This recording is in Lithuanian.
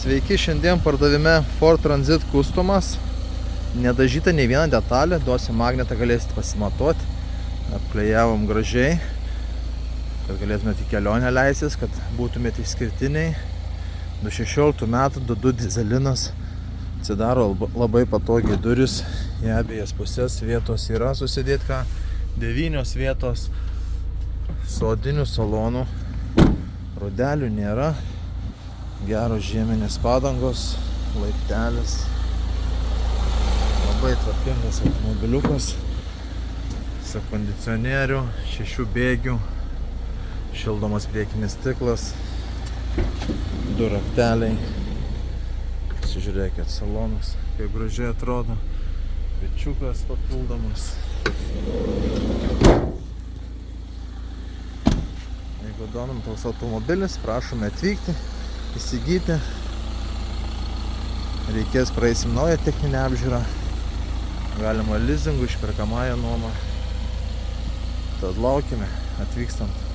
Sveiki, šiandien pardavime Ford Transit Customas. Nedažyta nei viena detalė, duosiu magnetą, galėsite pasimatuoti. Apklejavom gražiai, kad galėtumėte į kelionę leisis, kad būtumėte išskirtiniai. 2016 metų 2.2 dizelinas, atsidaro labai patogiai duris, į abiejas pusės vietos yra susidėti ką, 9 vietos, su odiniu salonu, rodelių nėra, geros žieminės padangos, laiptelis, labai tvarkingas automobiliukas, su kondicionieriu, 6 bėgių, šildomas priekinis stiklas, 2 rakteliai. Pasižiūrėkit, salonas, kaip gražiai atrodo, pečiukas papildomas. Jeigu domina toks automobilis, prašome atvykti, įsigyti. Reikės praeisim naują techninę apžiūrą, galima lizingų, išperkamąją nuomą. Tad laukime, atvykstant.